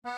जय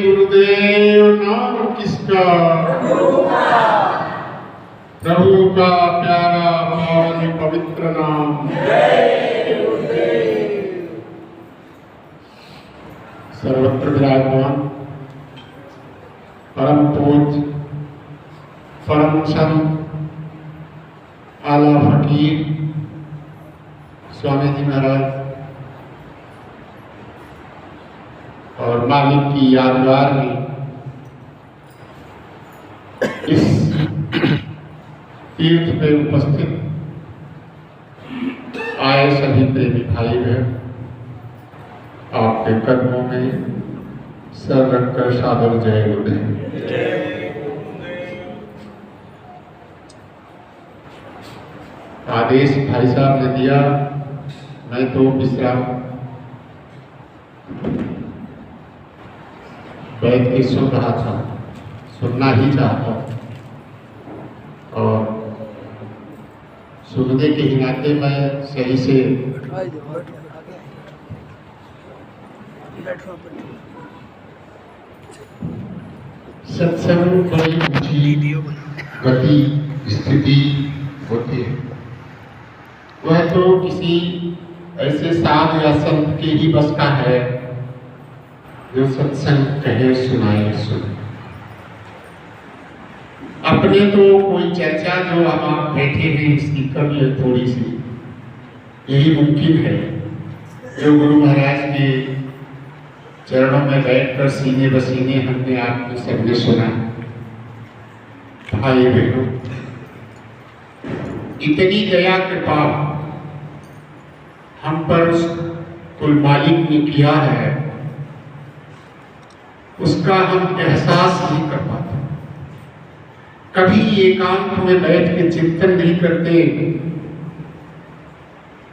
गुरुदेव। नाम किसका? प्रभु का प्यारा पावन पवित्र नाम। सर्वत्र विराजमान परम पूज्य परम संत आला फकीर स्वामी जी महाराज और मालिक की यादगार में इस तीर्थ पे उपस्थित आए सभी प्रेमी भाई बहन, आपके कदमों में सर रखकर सादर जय गुरुदेव। आदेश भाई साहब ने दिया, मैं तो विश्राम बैठ के सुन रहा था, सुनना ही चाहता और सुनने के ही नाते मैं सही से सत्संग बड़ी ऊंची गति स्थिति होती है। वह तो किसी ऐसे साधु या संत के ही बस का है जो सत्संग कहे सुनाए सुने। अपने तो कोई चर्चा जो आप बैठे हैं इसकी कमी है थोड़ी सी, यही मुमकिन है जो गुरु महाराज के चरणों में बैठकर सीने बसीने हमने आपको सबने सुना। भाई बहनों, इतनी दया कृपा हम पर कुल मालिक ने किया है, उसका हम एहसास नहीं कर पाते। कभी एकांत में बैठ के चिंतन नहीं करते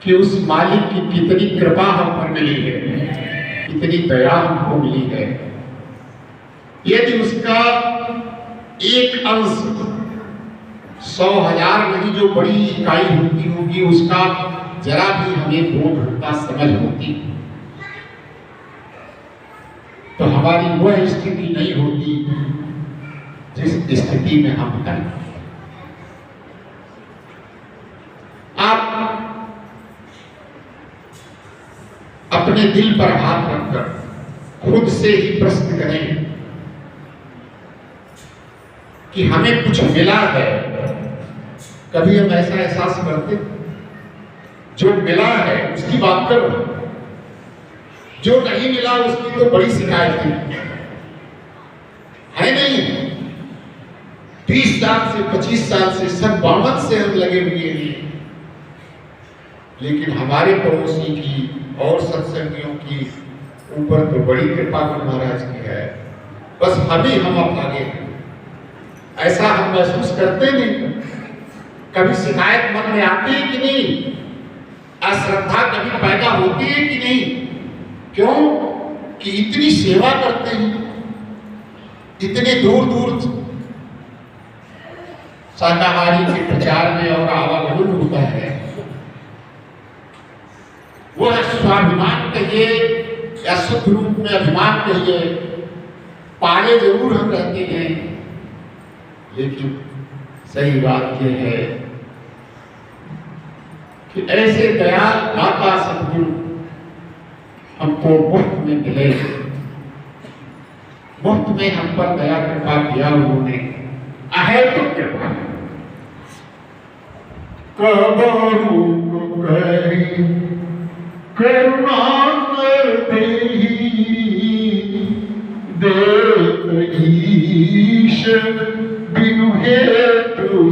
कि उस मालिक की कितनी कृपा हम पर मिली है, कितनी दया हमको मिली है। यदि उसका एक अंश 100,000 नहीं जो बड़ी इकाई होती होगी, उसका जरा भी हमें बोध होता, समझ होती, तो हमारी वह स्थिति नहीं होती जिस स्थिति में हम हैं। आप अपने दिल पर हाथ रखकर खुद से ही प्रश्न करें कि हमें कुछ मिला है। कभी हम ऐसा एहसास करते? जो मिला है उसकी बात करो, जो नहीं मिला उसकी तो बड़ी शिकायत है नहीं? 30 साल से 25 साल से सब बामत से हम लगे हुए हैं, लेकिन हमारे पड़ोसी की और सत्संगियों की ऊपर तो बड़ी कृपा गुरु महाराज की है। बस हम आगे हैं, ऐसा हम महसूस करते नहीं? कभी शिकायत मन में आती है कि नहीं? अश्रद्धा कभी पैदा होती है कि नहीं? क्यों कि इतनी सेवा करते हैं, इतने दूर दूर शाकाहारी के प्रचार में और आवागमन होता है। वह स्वाभिमान कहिए या शुद्ध रूप में अभिमान कहिए, पाले जरूर हम रहते हैं, लेकिन सही बात यह है कि ऐसे दयाल दाता सद्गुरु हमको मुफ्त में मिले, मुफ्त में हम पर दया कृपा किया उन्होंने, अहेतुक कृपा। कबहू करी करुणा देत ईश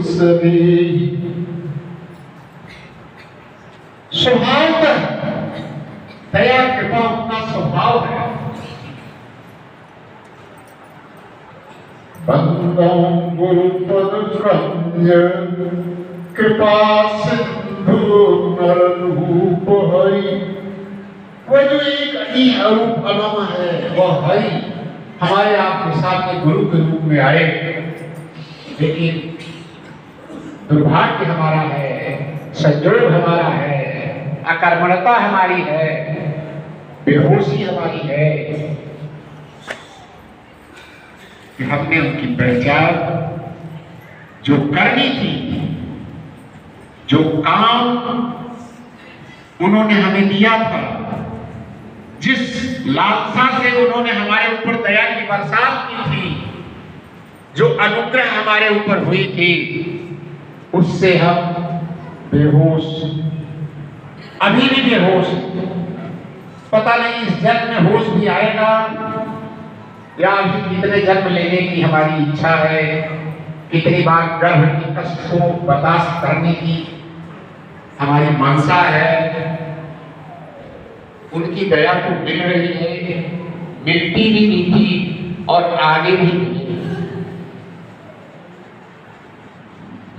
सभी स्वभाव दया कृपा उनका स्वभाव है। बंदों गुरु पद कृपा सिंधु नर रूप हरि। वह जो एक अरूप अनम है वह हरि हमारे आपके सामने गुरु के रूप में आए। लेकिन दुर्भाग्य हमारा है, संयोग हमारा है, अकर्मणता हमारी है, बेहोशी हमारी है कि हमने उनकी पहचान जो करनी थी, जो काम उन्होंने हमें दिया था, जिस लालसा से उन्होंने हमारे ऊपर दया की बरसात की थी, जो अनुग्रह हमारे ऊपर हुई थी, उससे हम बेहोश, अभी भी बेहोश। पता नहीं इस जन्म में होश भी आएगा या अभी कितने जन्म लेने की हमारी इच्छा है, कितनी बार गर्भ के कष्ट को बर्दाश्त करने की हमारी मानसा है। उनकी दया तो मिल रही है, मिलती भी नहीं थी और आगे भी मिलेगी।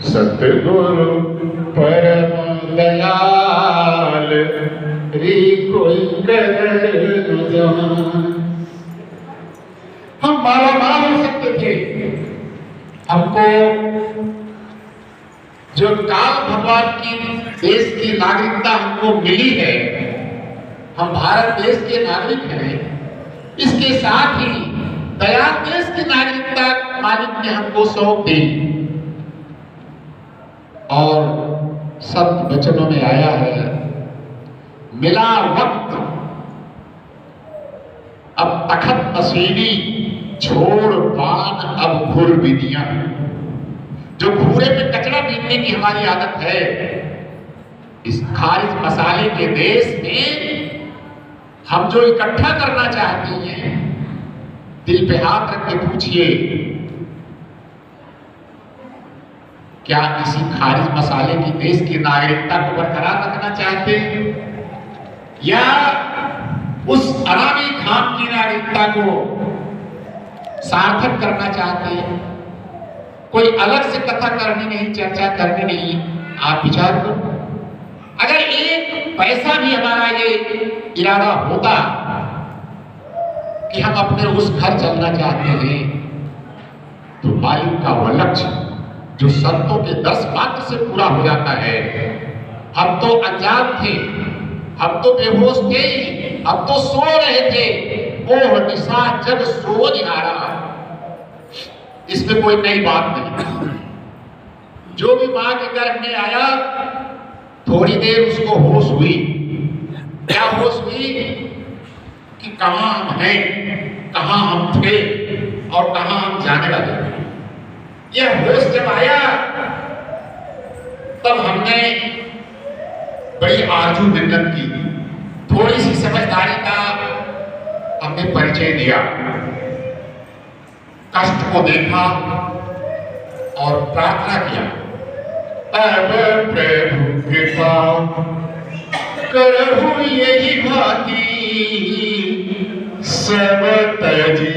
सतगुरु परम दयाल रे कोई कर न जान। हम मालामाल हो सकते थे, हमको जो काल भगवान की देश की नागरिकता हमको मिली है, हम भारत देश के नागरिक हैं, इसके साथ ही दया देश की नागरिकता मालिक ने हमको सौंप दी। और सब वचनों में आया है, मिला वक्त अब तखत नशीली छोड़ पान अब घुर विधियां। जो घूरे में कचरा बीनने की हमारी आदत है, इस खारिज मसाले के देश में हम जो इकट्ठा करना चाहते हैं, दिल पे हाथ रख के पूछिए, क्या किसी खारिज मसाले की देश की नागरिकता को बरकरार रखना चाहते हैं या उस अरामी खाम की नागरिकता को सार्थक करना चाहते हैं? कोई अलग से कथा करनी नहीं, चर्चा करनी नहीं, आप विचार करो। अगर एक पैसा भी हमारा ये इरादा होता कि हम अपने उस घर चलना चाहते हैं, तो मालिक का वह लक्ष्य जो संतों के 10 मात्र से पूरा हो जाता है। हम तो अजान थे, हम तो बेहोश थे, हम तो सो रहे थे, ओह निशा जब सो निहारा। इसमें कोई नई बात नहीं। जो भी मां के गर्भ में आया, थोड़ी देर उसको होश हुई। क्या होश हुई कि कहां हम हैं, कहां हम थे और कहां हम जाने लगे। यह होश जब आया, तब हमने बड़ी आरजू मिन्नत की, थोड़ी सी समझदारी का हमने परिचय दिया, कष्ट को देखा और प्रार्थना किया, अब प्रभु कृपा करहु यही भांति, सब तजी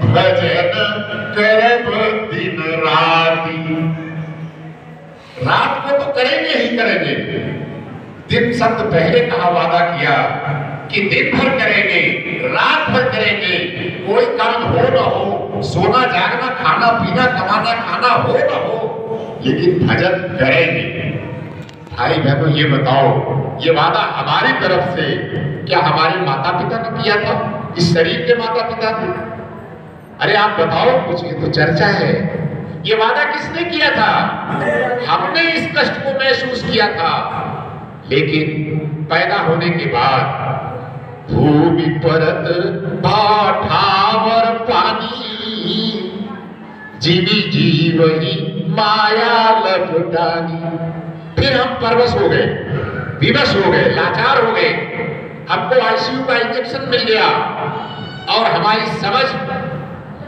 भजन करब दिन राति। रात को तो करेंगे ही करेंगे, दिन शब्द पहले कहा, वादा किया कि दिन भर करेंगे, रात भर करेंगे, कोई काम हो ना हो, सोना जागना, खाना पीना, कमाना खाना हो ना हो, लेकिन भजन करेंगे। भाई बहनों, ये बताओ, ये वादा हमारी तरफ से क्या हमारे माता पिता ने किया था? इस शरीर के माता पिता थे? अरे आप बताओ कुछ, ये तो चर्चा है। ये वादा किसने किया था? हमने इस कष्ट को महसूस किया था, लेकिन पैदा होने के बाद भूमि परत भाठावर पानी, जीवी जीवही माया लपटानी। फिर हम परवश हो गए, विवश हो गए, लाचार हो गए। हमको आईसीयू का इंजेक्शन मिल गया और हमारी समझ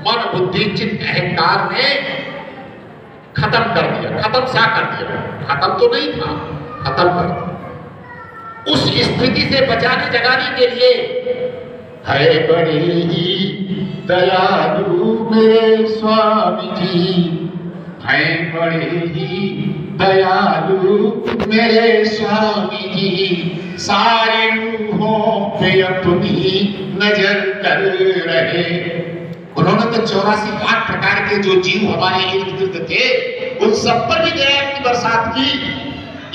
मन बुद्धि चित्त अहंकार ने खत्म कर दिया। खत्म सा कर दिया, खत्म तो नहीं था, खत्म कर दिया। उस स्थिति से बचाने जगाने के लिए है बड़े ही दयालु मेरे स्वामी जी, है बड़े ही दयालु मेरे स्वामी जी, सारे रूहों पे अपनी नजर कर रहे। उन्होंने तो 84 लाख प्रकार के जो जीव हमारे इर्द गिर्द थे उन सब पर भी दया की बरसात की।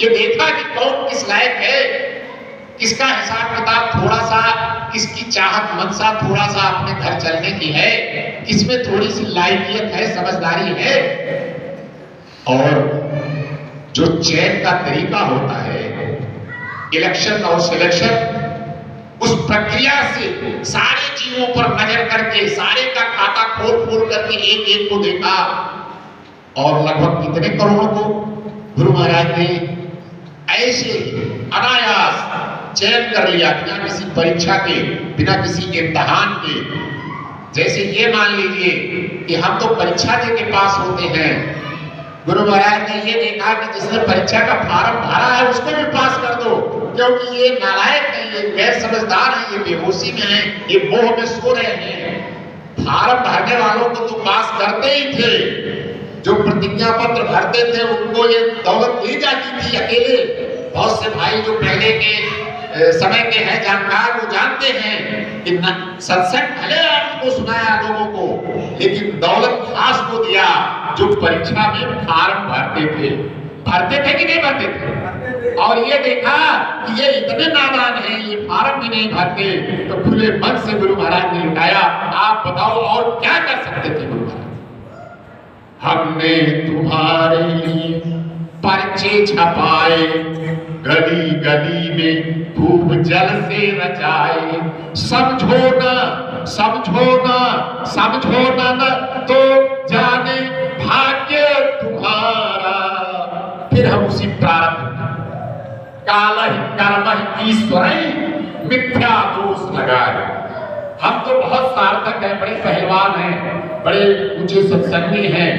ये देखा कि कौन किस लायक है, किसका हिसाब किताब थोड़ा सा, किसकी चाहत मनसा थोड़ा सा अपने घर चलने की है, किसमें थोड़ी सी लायकियत है, समझदारी है। और जो चयन का तरीका होता है, इलेक्शन और सिलेक्शन, उस प्रक्रिया से सारे जीवों पर नजर करके सारे का खाता खोल खोल करके एक एक को देखा और लगभग कितने करोड़ को गुरु महाराज ने ऐसे अनायास चयन कर लिया, बिना किसी परीक्षा के, बिना किसी इम्तिहान के। जैसे ये मान लीजिए कि हम तो परीक्षा दे के पास होते हैं, गुरु महाराज ने ये देखा कि जिसने परीक्षा का फॉर्म भरा है उसको भी पास कर दो, क्योंकि ये नालायक है, ये गैर समझदार है, ये बेहोशी में है, ये मोह में सो रहे हैं। फॉर्म भरने वालों को तो पास करते ही थे, जो प्रतिज्ञा पत्र भरते थे उनको ये दौलत दी जाती थी अकेले। बहुत से भाई जो पहले के समय के हैं जानकार, वो जानते हैं कि सत्संग भले आपको सुनाया लोगों को, लेकिन दौलत खास को दिया जो परीक्षा में फॉर्म भरते थे। भरते थे कि नहीं भरते थे? और ये देखा कि ये इतने नादान हैं, ये फॉर्म भी नहीं भरते, तो खुले मन से गुरु महाराज ने लुटाया। आप बताओ और क्या कर सकते थे गुरु महाराज? हमने तुम्हारे लिए पर्चे छपाए, गली गली में खूब जल से रचाए, समझो ना समझो ना समझो ना न तो जाने भाग्य तुम्हारा। फिर हम उसी प्रारंभ कालहि कर्महि ईश्वरहि मिथ्या दोष लगाए। हम तो बहुत सार्थक हैं, बड़े पहलवान हैं, बड़े ऊंचे सत्संगी हैं,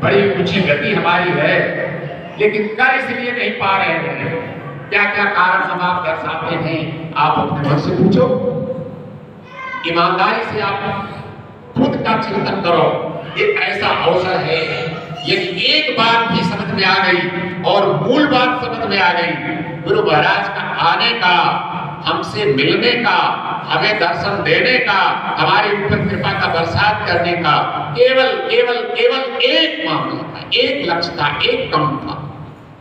बड़ी ऊंची गति हमारी है, लेकिन कर इसलिए नहीं पा रहे हैं। क्या क्या कारण हम आप दर्शाते हैं, आप अपने मन से पूछो, ईमानदारी से आप खुद का चिंतन करो। ये ऐसा अवसर है, यदि एक बात भी समझ में आ गई और मूल बात समझ में आ गई, गुरु महाराज का आने का, हमसे मिलने का, हमें दर्शन देने का, हमारे ऊपर कृपा का बरसात करने का केवल केवल केवल एक मामला था, एक लक्ष्य था, एक काम था।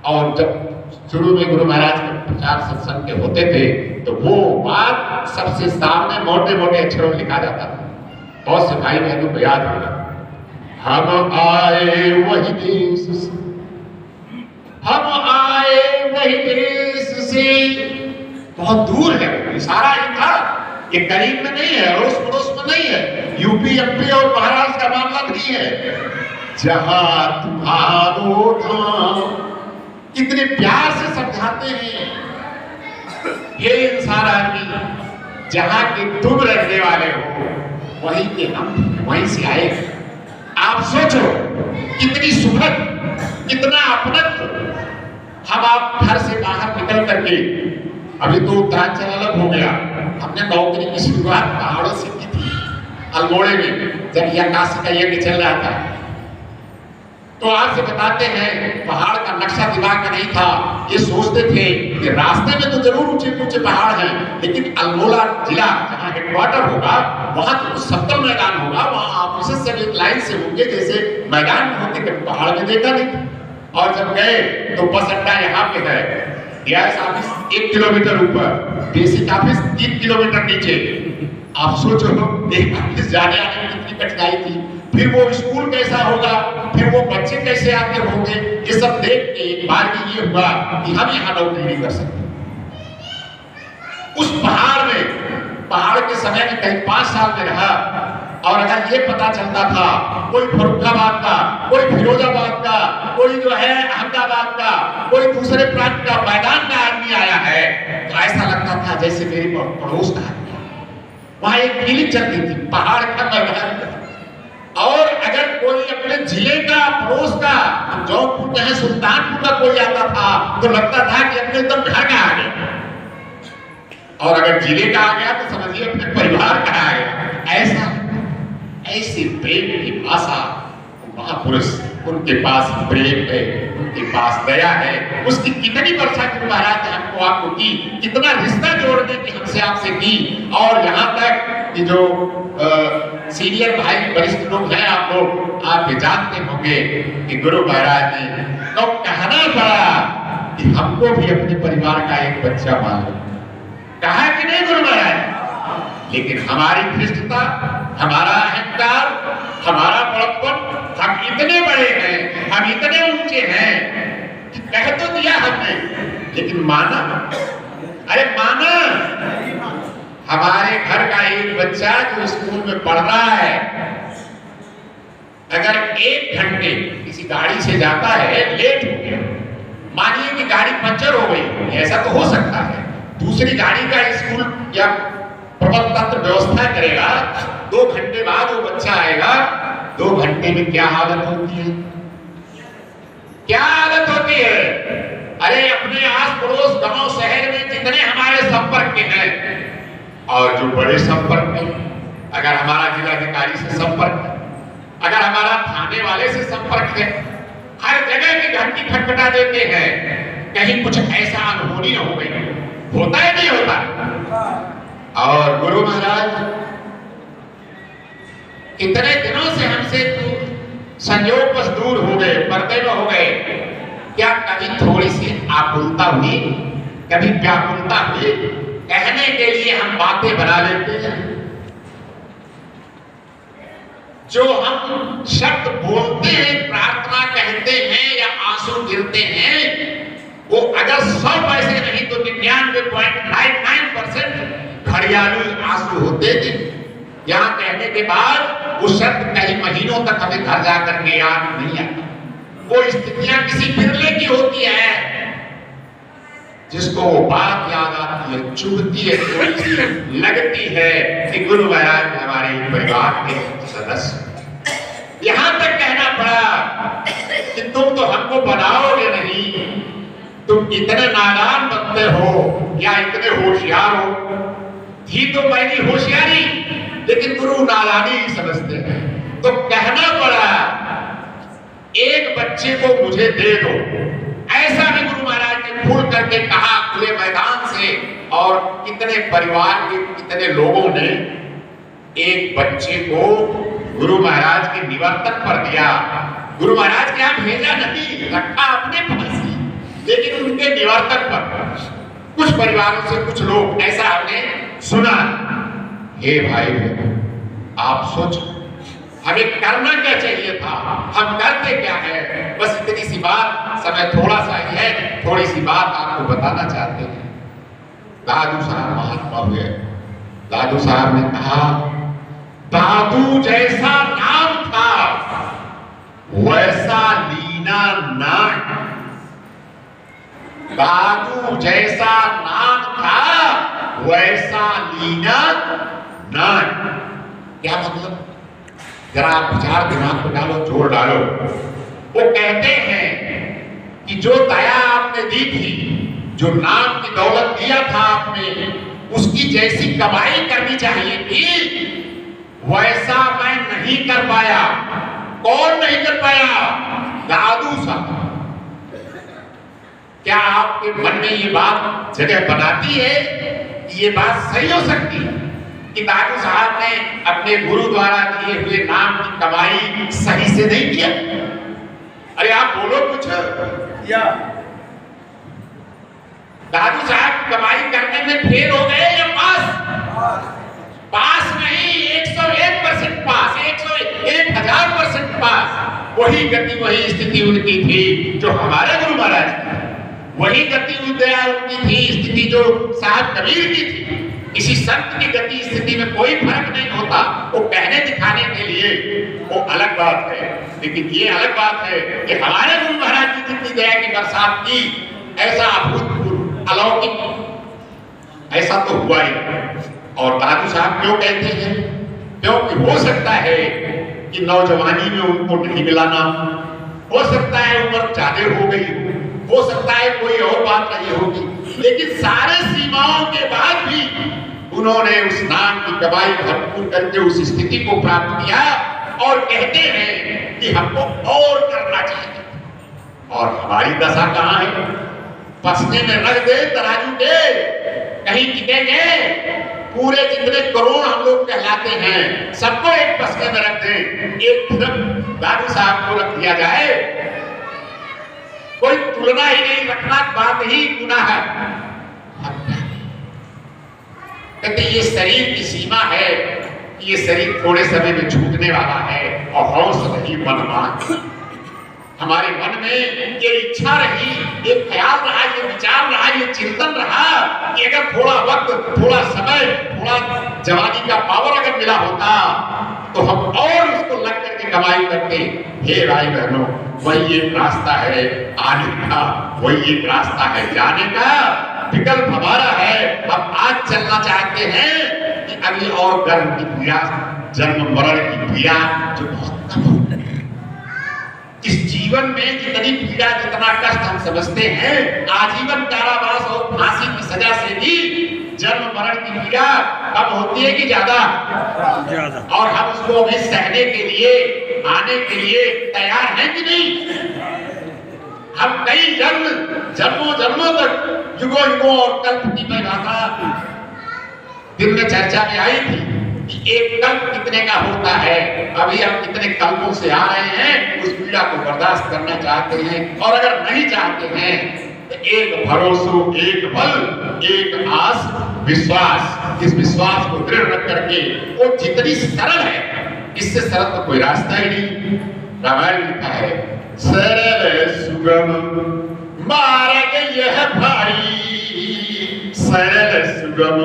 और जब शुरू में गुरु महाराज के प्रचार सत्संग के होते थे तो वो बात सबसे सामने मोटे मोटे अक्षरों में लिखा जाता था। बहुत से भाई बहनों को याद होगा, हम आए वही देश से, हम आए वही देश से। बहुत दूर है, इशारा ही था, ये करीब में नहीं है, अड़ोस पड़ोस में नहीं है, यूपी एमपी और महाराष्ट्र का मामला नहीं है। जहां तुम्हारो धाम, कितने प्यार से समझाते हैं ये इंसान आदमी, जहां के तुम रहने वाले हो वहीं के हम, वहीं से आए। आप सोचो कितनी सुखद, कितना अपनत्व। हम आप घर से बाहर निकल करके, अभी तो उत्तरांचल अलग हो गया, हमने नौकरी की शुरुआत पहाड़ों से की थी, अल्मोड़े में, जब यह काशी का यज्ञ चल रहा था। तो आज से बताते हैं, पहाड़ का नक्शा दिमाग में नहीं था, ये सोचते थे कि रास्ते में तो जरूर ऊंचे ऊंचे पहाड़ हैं, लेकिन अल्मोड़ा जिला जहाँ हेडक्वार्टर होगा वहां तो समतल मैदान होगा, वहां ऑफिस सब एक लाइन से होंगे जैसे मैदान में होते, कभी पहाड़ में देखा नहीं। और जब गए तो बस अड्डा यहाँ पे है, गैस ऑफिस 1 किलोमीटर ऊपर, बेसिक ऑफिस 3 किलोमीटर नीचे। आप सोचो एक ऑफिस जाने आने में कितनी कठिनाई थी, फिर वो स्कूल कैसा होगा, फिर वो बच्चे कैसे आते होंगे, ये सब देख के एक बार भी ये हुआ कि हम यहाँ नौकरी नहीं कर सकते। उस पहाड़ में, पहाड़ के समय में कहीं 5 साल में रहा, और अगर ये पता चलता था कोई फर्रुखाबाद का, कोई फिरोजाबाद का, कोई जो है अहमदाबाद का, कोई दूसरे प्रांत का मैदान में आदमी आया है, तो ऐसा लगता था जैसे मेरे पड़ोस का आदमी। वहां एक फीलिंग चलती थी, पहाड़ का मैदान। जौनपुर के सुल्तानपुर का कोई आता था तो लगता था कि अपने एकदम घर का आ गया, और अगर जिले का आ गया तो समझिए अपने परिवार का आ गया। ऐसा ऐसी प्रेम की भाषा महापुरुष, उनके पास प्रेम है, उनके पास दया है। उसकी कितनी वर्षा गुरु महाराज ने हमको आपको की, कितना रिश्ता जोड़ने की हमसे आपसे की। और यहाँ तक कि जो सीनियर भाई वरिष्ठ लोग हैं, आप ये जानते होंगे कि गुरु महाराज ने तो कहना पड़ा कि हमको भी अपने परिवार का एक बच्चा मानो। कहा कि नहीं गुरु महाराज? लेकिन हमारी धृष्टता, हमारा अहंकार, हमारा बड़प्पन, हम इतने बड़े हैं, हम इतने ऊंचे हैं कि कह तो दिया हमने, लेकिन माना? अरे माना? हमारे घर का एक बच्चा जो स्कूल में पढ़ रहा है, अगर 1 घंटे किसी गाड़ी से जाता है, लेट हो गया, मानिए कि गाड़ी पंचर हो गई, ऐसा तो हो सकता है, दूसरी गाड़ी का स्कूल या प्रबंध तंत्र व्यवस्था करेगा, 2 घंटे बाद वो बच्चा आएगा, 2 घंटे में क्या हालत होती है? क्या हालत होती है? अरे अपने आस पड़ोस गांव शहर में जितने हमारे संपर्क के हैं, और जो बड़े संपर्क में, अगर हमारा जिलाधिकारी से संपर्क है, अगर हमारा थाने वाले से संपर्क है, हर जगह की घंटी खटखटा देते हैं, कहीं कुछ ऐसा अनहोनी हो गई, होता है नहीं होता? और गुरु महाराज कितने दिनों से हमसे संयोग बस दूर हो गए, पर्दे में हो गए, क्या कभी थोड़ी सी आकुलता हुई, कभी व्याकुलता हुई? कहने के लिए हम बातें बना लेते हैं, जो हम शब्द बोलते हैं, प्रार्थना कहते हैं या आंसू गिरते हैं, वो अगर 100 पैसे नहीं तो 99.99% घड़ियालू आंसू होते थे। यहाँ कहने के बाद वो शब्द कई महीनों तक हमें घर जाकर के याद नहीं आता। वो स्थितियां किसी बिरले की होती है जिसको वो बात याद आती है, चुभती है, थोड़ी सी लगती है कि गुरु महाराज हमारे परिवार के सदस्य। यहाँ तक कहना पड़ा कि तुम तो हमको बनाओगे नहीं, तुम इतने नादान बनते हो या इतने होशियार हो। थी तो मैंने होशियारी, लेकिन गुरु नादानी समझते हैं। तो कहना पड़ा एक बच्चे को मुझे दे दो। ऐसा भी गुरु महाराज ने फूल करके कहा खुले मैदान से, और कितने परिवार के कितने लोगों ने एक बच्चे को गुरु महाराज के निवर्तन पर दिया। गुरु महाराज के यहाँ भेजा नहीं, रखा अपने पास ही, लेकिन उनके निवर्तन पर कुछ परिवारों से कुछ लोग, ऐसा हमने सुना। हे भाई, आप सोच हमें करना क्या चाहिए था, हम करते क्या है? बस इतनी सी बात, समय थोड़ा सा ही है, थोड़ी सी बात आपको बताना चाहते हैं। दादू साहब महात्मा हुए। दादू साहब ने कहा, दादू जैसा नाम था वैसा लीना नाट। दादू जैसा नाम था वैसा लीना नाट। क्या मतलब? जरा आप विचार दिमाग को डालो, जोड़ डालो। वो कहते हैं कि जो दया आपने दी थी, जो नाम की दौलत दिया था आपने, उसकी जैसी कमाई करनी चाहिए थी वैसा मैं नहीं कर पाया। कौन नहीं कर पाया? दादू साहब। क्या आपके मन में ये बात जगह बनाती है कि ये बात सही हो सकती है कि दादू साहब ने अपने गुरु द्वारा दिए हुए नाम की कमाई सही से नहीं किया? अरे आप बोलो कुछ। या दादू साहब कमाई करने में फेल हो गए या पास? पास नहीं, 101% पास, 101,000% पास। वही गति, वही स्थिति उनकी थी जो हमारे गुरु महाराज की, वही गति उदया उनकी थी, स्थिति जो साहब कबीर की थी। किसी संत की गति स्थिति में कोई फर्क नहीं होता। वो कहने दिखाने के लिए वो अलग बात है, लेकिन ये अलग बात है कि हमारे गुरु महाराज की जितनी दया की बरसात की, ऐसा अभूतपूर्व अलौकिक ऐसा तो हुआ ही। और दादू साहब क्यों कहते हैं? क्योंकि हो सकता है कि नौजवानी में उनको नहीं मिला नाम, हो सकता है उम्र ज्यादा हो गई हो सकता है कोई और बात नहीं होगी, लेकिन सारे सीमाओं के बाद भी उन्होंने उस नाम की कमाई भरपूर करके उस स्थिति को प्राप्त किया और कहते हैं कि हमको और करना चाहिए। और हमारी दशा कहां है? पसने में रख दे तराजू के, कहीं टिकेंगे? पूरे जितने करोड़ हम लोग कहलाते हैं सबको एक पसने में रख दे, एक तरफ दादू साहब को रख दिया जाए, कोई तुलना ही नहीं रखना, बात ही गुनाह है। कहते ये शरीर की सीमा है, ये शरीर थोड़े समय में छूटने वाला है और हौस रही मनमान। हमारे मन में ये इच्छा रही, ये ख्याल रहा, ये विचार रहा, ये चिंतन रहा कि अगर थोड़ा वक्त, थोड़ा समय, थोड़ा जवानी का पावर अगर मिला होता तो हम और उसको लग करके कमाई करते। हे भाई बहनों, वही एक रास्ता है आने का, वही एक रास्ता है जाने का। विकल्प हमारा है, हम आज चलना चाहते हैं कि अभी और गर्म की पीड़ा, जन्म मरण की पीड़ा जो बहुत कम हो, इस जीवन में जितनी पीड़ा, जितना कष्ट हम समझते हैं, आजीवन कारावास और फांसी की सजा से भी जन्म मरण की पीड़ा कम होती है कि ज्यादा? और हम उसको अभी सहने के लिए, आने के लिए तैयार हैं कि नहीं? हम कई जन्मों जन्मों तक, युगों युगों और कल्प की परिभाषा दिन में चर्चा में आई थी कि एक कल्प कितने का होता है। अभी हम कितने कल्पों से आ रहे हैं, उस पीड़ा को बर्दाश्त करना चाहते हैं। और अगर नहीं चाहते हैं तो एक भरोसा, एक बल, एक आस, विश्वास, इस विश्वास को दृढ़ रख करके वो जितनी सरल है, इससे सरल तो कोई रास्ता ही नहीं। रामायण लिखा है, सरल सुगम मार्ग यह भाई, सरल सुगम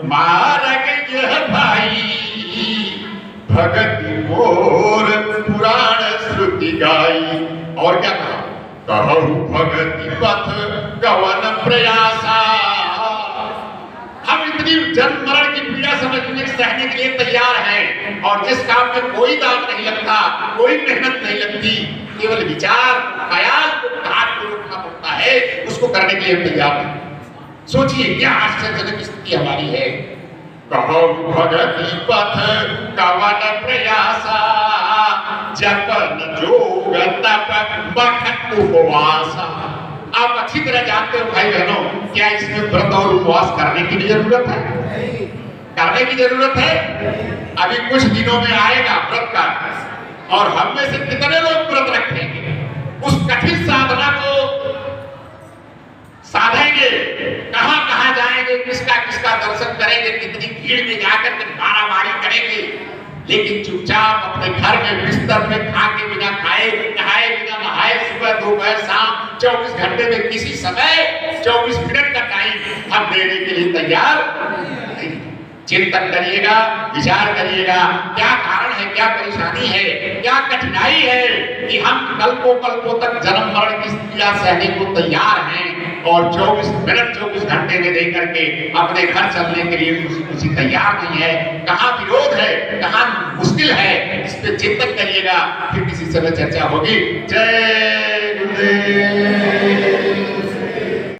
मार्ग यह भाई, भगति मोर पुराण श्रुति गाई। और क्या कहा? कहूं भगति पथ गवन प्रयासा। हम इतनी जन्म मरण की पीड़ा समझने सहने के लिए तैयार हैं, और जिस काम में कोई दाम नहीं लगता, कोई मेहनत नहीं लगती, केवल विचार, ख्याल को घाट को रोकना पड़ता है, उसको करने के लिए हम तैयार हैं। सोचिए क्या आश्चर्यजनक स्थिति हमारी है। कहो भगति पथ गवन प्रयासा, जपन जोग तप बखत उपवासा। आप अच्छी तरह जानते हो भाई बहनों, क्या इसमें व्रत और उपवास करने की भी जरूरत है? करने की जरूरत है। अभी कुछ दिनों में आएगा व्रत का, और हम में से कितने लोग व्रत रखेंगे? उस कठिन साधना को साधेंगे, कहां कहां जाएंगे, किसका किसका दर्शन करेंगे, कितनी भीड़ में जाकर के मारामारी करेंगे, लेकिन चुपचाप अपने घर में बिस्तर में खा के बिना खाए, नहाए बिना नहाए, सुबह दोपहर शाम 24 घंटे में किसी समय 24 मिनट का टाइम हम देने के लिए तैयार नहीं। चिंतन करिएगा, विचार करिएगा, क्या कारण है, क्या परेशानी है, क्या कठिनाई है कि हम कल्पों कल्पों तक जन्म मरण की पीड़ा सहने को तैयार हैं, और 24 मिनट 24 घंटे में देकर के अपने घर चलने के लिए किसी तैयार नहीं है। कहाँ विरोध है, कहाँ मुश्किल है, इस पे चिंतन करिएगा, फिर किसी समय चर्चा होगी। जय गुरुदेव।